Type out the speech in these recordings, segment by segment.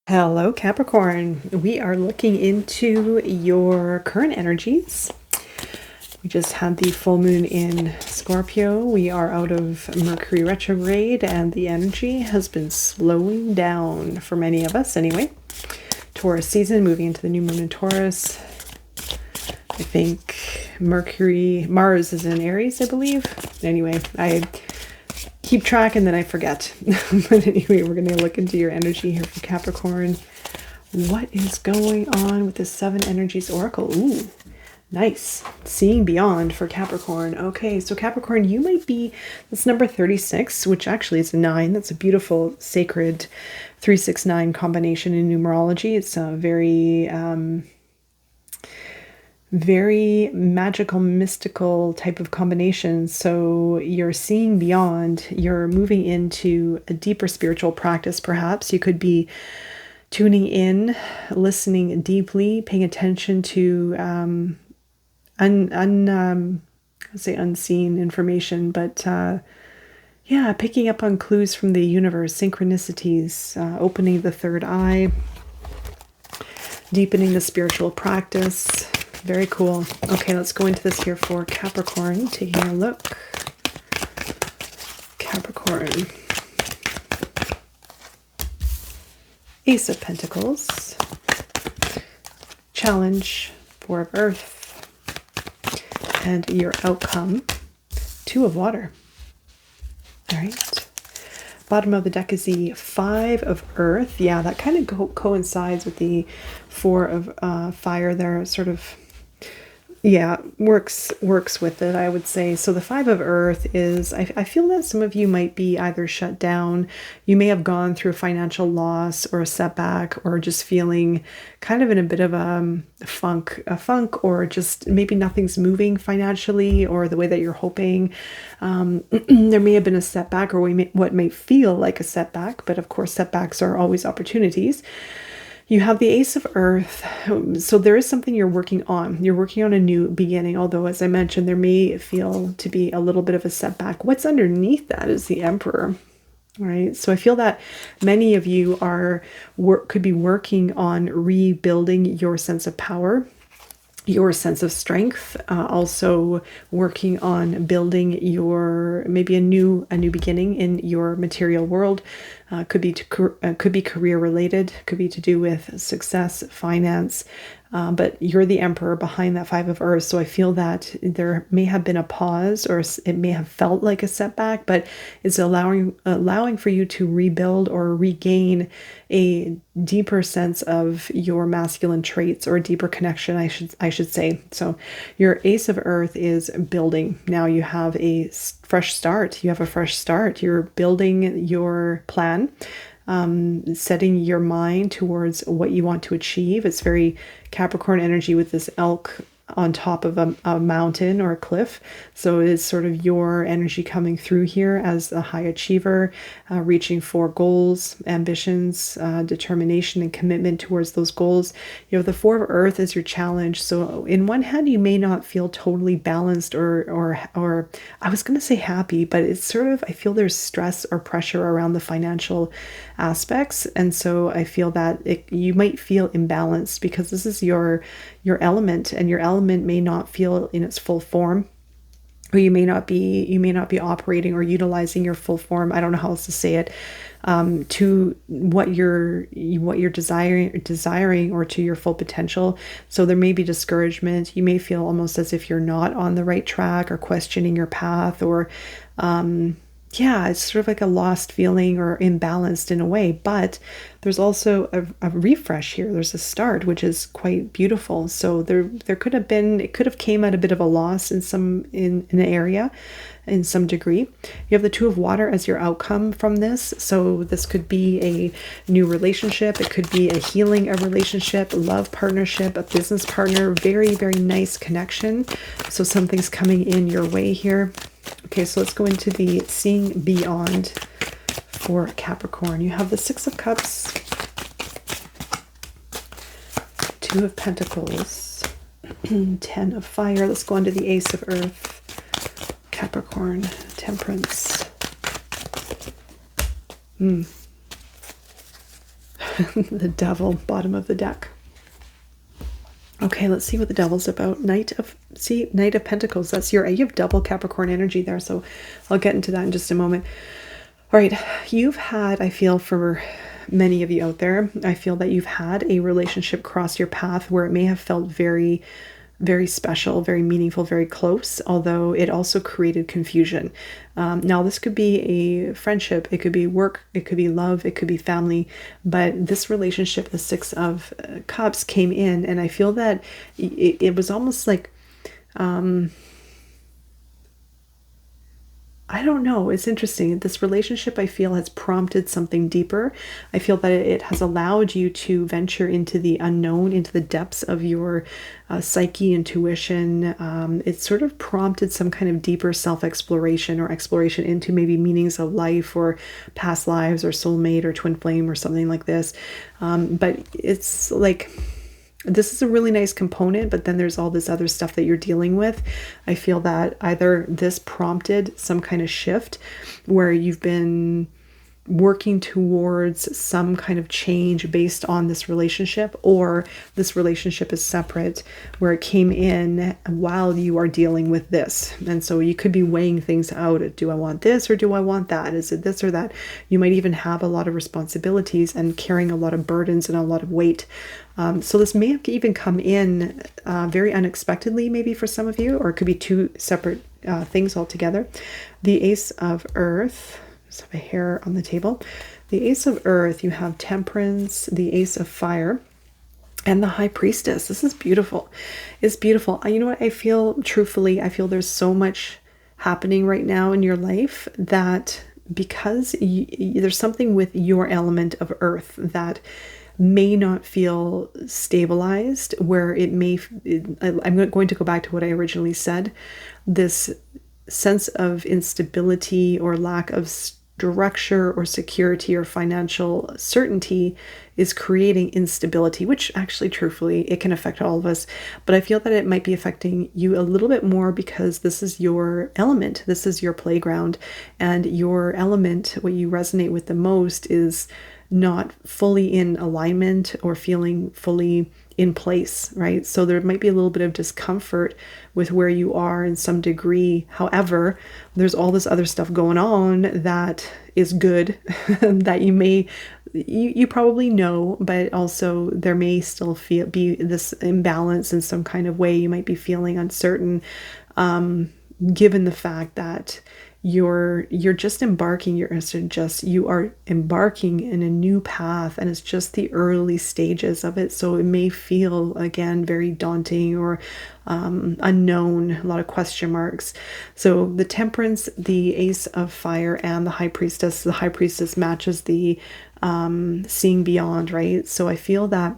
Hello, Capricorn. We are looking into your current energies. We just had the full moon in Scorpio. We are out of Mercury retrograde, and the energy has been slowing down for many of us anyway. Taurus season, moving into the new moon in Taurus. I think Mars is in Aries, I believe. Anyway, I keep track and then I forget. But anyway, we're going to look into your energy here for Capricorn. What is going on with the Seven Energies Oracle? Ooh, nice. Seeing beyond for Capricorn. Okay, so Capricorn, you might be, that's number 36, which actually is a 9. That's a beautiful, sacred 369 combination in numerology. It's a very magical, mystical type of combination. So you're seeing beyond, you're moving into a deeper spiritual practice, perhaps. You could be tuning in, listening deeply, paying attention to I'd say unseen information, but yeah, picking up on clues from the universe, synchronicities, opening the third eye, deepening the spiritual practice. Very cool. Okay, let's go into this here for Capricorn. Taking a look. Capricorn. Ace of Pentacles. Challenge. Four of Earth. And your outcome. Two of Water. All right. Bottom of the deck is the Five of Earth. Yeah, that kind of coincides with the Four of Fire there, sort of. Yeah, works with it, I would say. So the Five of Earth is, I feel that some of you might be either shut down, you may have gone through a financial loss or a setback, or just feeling kind of in a bit of a funk, or just maybe nothing's moving financially or the way that you're hoping. There may have been a setback, or what may feel like a setback, but of course setbacks are always opportunities. You have the Ace of Earth, so there is something you're working on. You're working on a new beginning, although, as I mentioned, there may feel to be a little bit of a setback. What's underneath that is the Emperor, right? So I feel that many of you could be working on rebuilding your sense of power, your sense of strength, also working on building your maybe a new beginning in your material world. Could be career related, could be to do with success, finance, but you're the Emperor behind that Five of Earth. So I feel that there may have been a pause, or it may have felt like a setback, but it's allowing for you to rebuild or regain a deeper sense of your masculine traits, or a deeper connection, I should say. So your Ace of Earth is building. Now you have a fresh start. You have a fresh start. You're building your plan, setting your mind towards what you want to achieve. It's very Capricorn energy with this elk on top of a mountain or a cliff. So it is sort of your energy coming through here as a high achiever, reaching for goals, ambitions, determination, and commitment towards those goals. You have the Four of Earth as your challenge. So in one hand, you may not feel totally balanced or I was going to say happy, but it's sort of, I feel there's stress or pressure around the financial aspects. And so I feel that you might feel imbalanced because this is your element, and your element may not feel in its full form, or you may not be operating or utilizing your full form. I don't know how else to say it, to what you're desiring, or to your full potential. So there may be discouragement. You may feel almost as if you're not on the right track, or questioning your path, or yeah, it's sort of like a lost feeling or imbalanced in a way. But there's also a refresh here. There's a start, which is quite beautiful. So there could have been, it could have came at a bit of a loss in an area, in some degree. You have the Two of Water as your outcome from this. So this could be a new relationship. It could be a healing a relationship, a love partnership, a business partner. Very, very nice connection. So something's coming in your way here. Okay, so let's go into the seeing beyond for Capricorn. You have the Six of Cups, Two of Pentacles, Ten of Fire. Let's go into the Ace of Earth, Capricorn, Temperance. The Devil, bottom of the deck. Okay, let's see what the Devil's about. Knight of Pentacles. That's you have double Capricorn energy there, so I'll get into that in just a moment. All right, you've had, I feel for many of you out there, I feel that you've had a relationship cross your path where it may have felt very, very special, very meaningful, very close, although it also created confusion. Now, this could be a friendship, it could be work, it could be love, it could be family, but this relationship, the Six of Cups, came in, and I feel that it was almost like, I don't know. It's interesting. This relationship, I feel, has prompted something deeper. I feel that it has allowed you to venture into the unknown, into the depths of your psyche, intuition. It sort of prompted some kind of deeper self-exploration or exploration into maybe meanings of life or past lives or soulmate or twin flame or something like this. But it's like, this is a really nice component, but then there's all this other stuff that you're dealing with. I feel that either this prompted some kind of shift where you've been working towards some kind of change based on this relationship, or this relationship is separate where it came in while you are dealing with this. And so you could be weighing things out. Do I want this or do I want that? Is it this or that? You might even have a lot of responsibilities and carrying a lot of burdens and a lot of weight. So this may have even come in very unexpectedly, maybe for some of you, or it could be two separate things altogether. The Ace of Earth. Just have a hair on the table. The Ace of Earth, you have Temperance, the Ace of Fire, and the High Priestess. This is beautiful. It's beautiful. You know what? I feel, truthfully, I feel there's so much happening right now in your life that because there's something with your element of Earth that may not feel stabilized, where it may, I'm going to go back to what I originally said, this sense of instability or lack of structure or security or financial certainty is creating instability, which actually, truthfully, it can affect all of us. But I feel that it might be affecting you a little bit more because this is your element. This is your playground, and your element, what you resonate with the most, is not fully in alignment or feeling fully in place, right? So there might be a little bit of discomfort with where you are in some degree. However, there's all this other stuff going on that is good that you probably know, but also there may still be this imbalance in some kind of way. You might be feeling uncertain, given the fact that you are embarking in a new path, and it's just the early stages of it. So it may feel, again, very daunting or unknown, a lot of question marks. So the Temperance, the Ace of Fire, and the High Priestess. The High Priestess matches the seeing beyond, right? So I feel that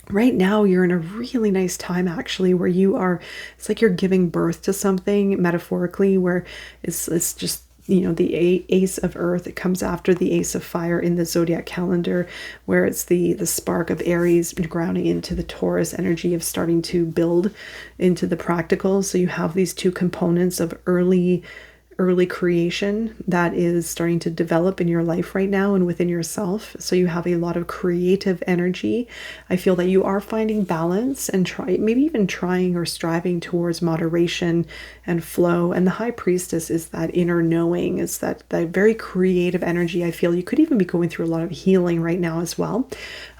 right now you're in a really nice time, actually, where it's like you're giving birth to something, metaphorically, where it's just, the Ace of Earth, it comes after the Ace of Fire in the zodiac calendar, where it's the spark of Aries grounding into the Taurus energy of starting to build into the practical. So you have these two components of early creation that is starting to develop in your life right now and within yourself. So you have a lot of creative energy. I feel that you are finding balance and maybe even trying or striving towards moderation and flow. And the High Priestess is that inner knowing, is that very creative energy. I feel you could even be going through a lot of healing right now as well,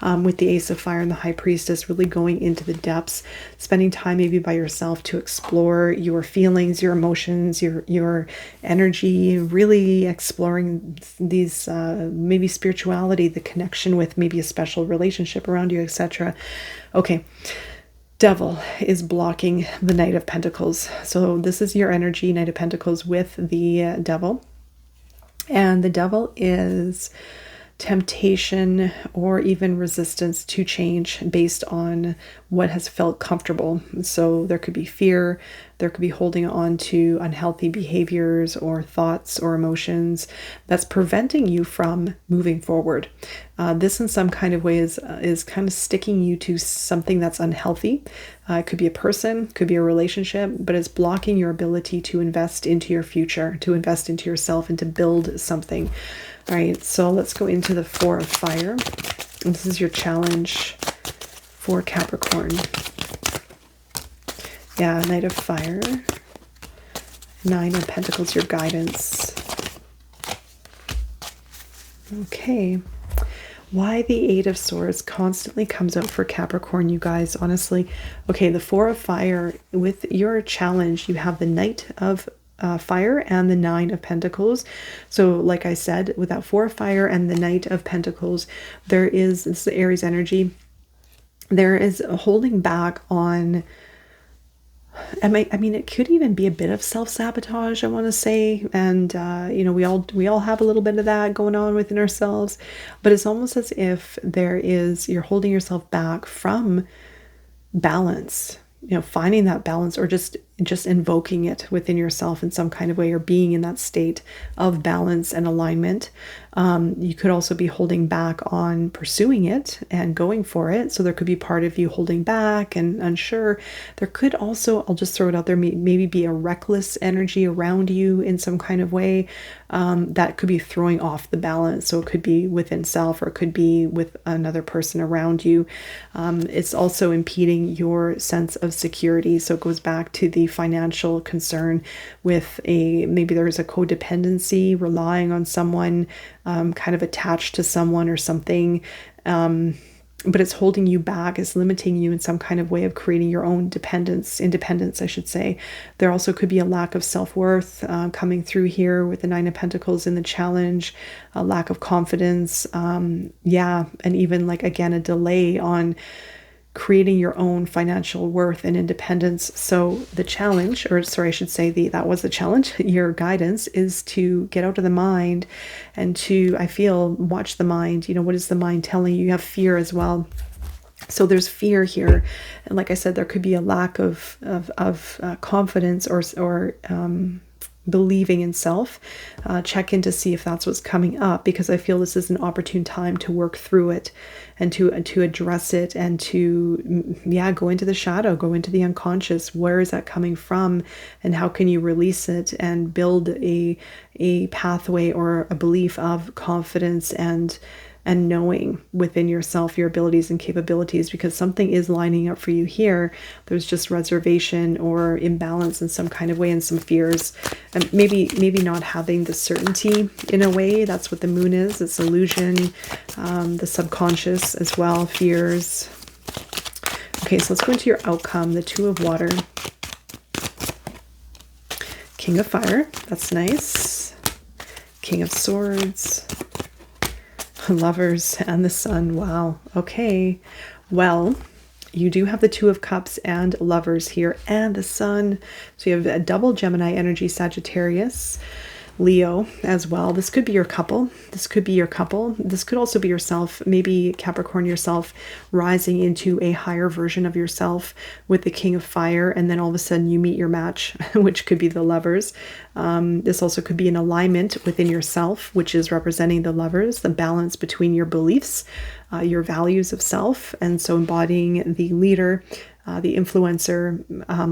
with the Ace of Fire and the High Priestess, really going into the depths, spending time maybe by yourself to explore your feelings, your emotions, your energy, really exploring these maybe spirituality, the connection with maybe a special relationship around you, etc. Okay, Devil is blocking the Knight of Pentacles. So this is your energy, Knight of Pentacles with the Devil. And the Devil is temptation or even resistance to change based on what has felt comfortable. So there could be fear, there could be holding on to unhealthy behaviors or thoughts or emotions that's preventing you from moving forward. This in some kind of way is kind of sticking you to something that's unhealthy. It could be a person, could be a relationship, but it's blocking your ability to invest into your future, to invest into yourself, and to build something. All right, so let's go into the Four of Fire. And this is your challenge for Capricorn. Yeah, Knight of Fire. 9 of Pentacles, your guidance. Okay. Why the 8 of Swords constantly comes out for Capricorn, you guys, honestly. Okay, the 4 of Fire, with your challenge, you have the Knight of Fire and the 9 of Pentacles. So like I said, with that 4 of Fire and the Knight of Pentacles, this is the Aries energy, there is a holding back on, I mean, it could even be a bit of self-sabotage, I want to say. And, you know, we all have a little bit of that going on within ourselves, but it's almost as if you're holding yourself back from balance, you know, finding that balance, or just invoking it within yourself in some kind of way, or being in that state of balance and alignment. You could also be holding back on pursuing it and going for it. So there could be part of you holding back and unsure. There could also, I'll just throw it out there, maybe be a reckless energy around you in some kind of way that could be throwing off the balance. So it could be within self, or it could be with another person around you. It's also impeding your sense of security. So it goes back to the financial concern with maybe there's a codependency, relying on someone, kind of attached to someone or something, but it's holding you back, it's limiting you in some kind of way of creating your own independence, I should say. There also could be a lack of self-worth coming through here with the 9 of Pentacles in the challenge, a lack of confidence, yeah, and even like, again, a delay on creating your own financial worth and independence. So the challenge, or sorry, I should say that was the challenge. Your guidance is to get out of the mind and to, I feel, watch the mind. You know, what is the mind telling you? You have fear as well. So there's fear here. And like I said, there could be a lack of confidence or believing in self. Check in to see if that's what's coming up, because I feel this is an opportune time to work through it and to address it, and to, yeah, go into the shadow, go into the unconscious. Where is that coming from, and how can you release it and build a pathway or a belief of confidence and knowing within yourself your abilities and capabilities, because something is lining up for you here. There's just reservation or imbalance in some kind of way, and some fears, and maybe not having the certainty in a way. That's what the moon is. It's illusion, the subconscious as well, fears. Okay, so let's go into your outcome. The 2 of Water, King of Fire, that's nice, King of Swords, Lovers, and the Sun. Wow. Okay. Well, you do have the 2 of Cups and Lovers here, and the Sun. So you have a double Gemini energy, Sagittarius, Leo as well. This could be your couple. This could be your couple. This could also be yourself, maybe Capricorn, yourself rising into a higher version of yourself with the King of Fire, and then all of a sudden you meet your match, which could be the Lovers. This also could be an alignment within yourself, which is representing the Lovers, the balance between your beliefs, your values of self, and so embodying the leader, the influencer,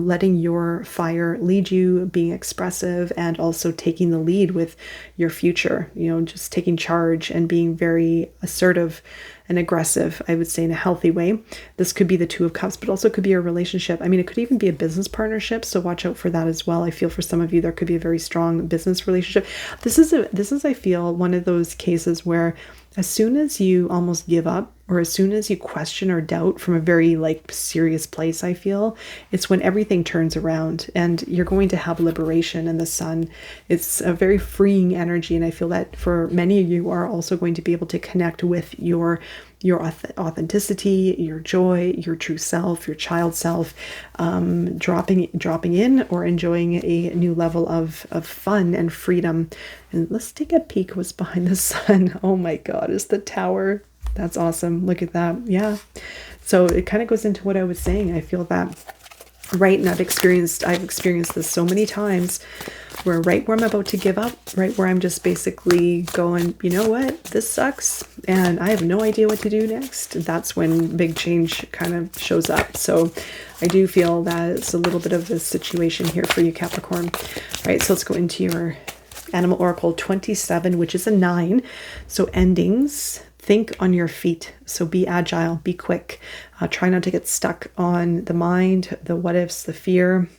letting your fire lead you, being expressive, and also taking the lead with your future, you know, just taking charge and being very assertive and aggressive, I would say, in a healthy way. This could be the 2 of Cups, but also could be a relationship. I mean, it could even be a business partnership, so watch out for that as well. I feel for some of you there could be a very strong business relationship. This is I feel, one of those cases where as soon as you almost give up, or as soon as you question or doubt from a very like serious place, I feel it's when everything turns around and you're going to have liberation in the Sun. It's a very freeing energy, and I feel that for many of you are also going to be able to connect with your authenticity, your joy, your true self, your child self, dropping in or enjoying a new level of fun and freedom. And let's take a peek what's behind the Sun. Oh my God, it's the Tower. That's awesome. Look at that. Yeah. So it kind of goes into what I was saying. I feel that, right, and I've experienced this so many times, where right where I'm about to give up, right where I'm just basically going, you know what, this sucks and I have no idea what to do next, that's when big change kind of shows up. So I do feel that it's a little bit of this situation here for you, Capricorn. All right, so let's go into your Animal Oracle 27, which is a 9. So endings, think on your feet. So be agile, be quick. Try not to get stuck on the mind, the what ifs, the fear.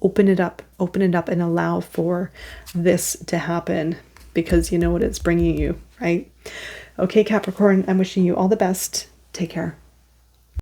Open it up and allow for this to happen, because you know what it's bringing you, right? Okay, Capricorn, I'm wishing you all the best. Take care.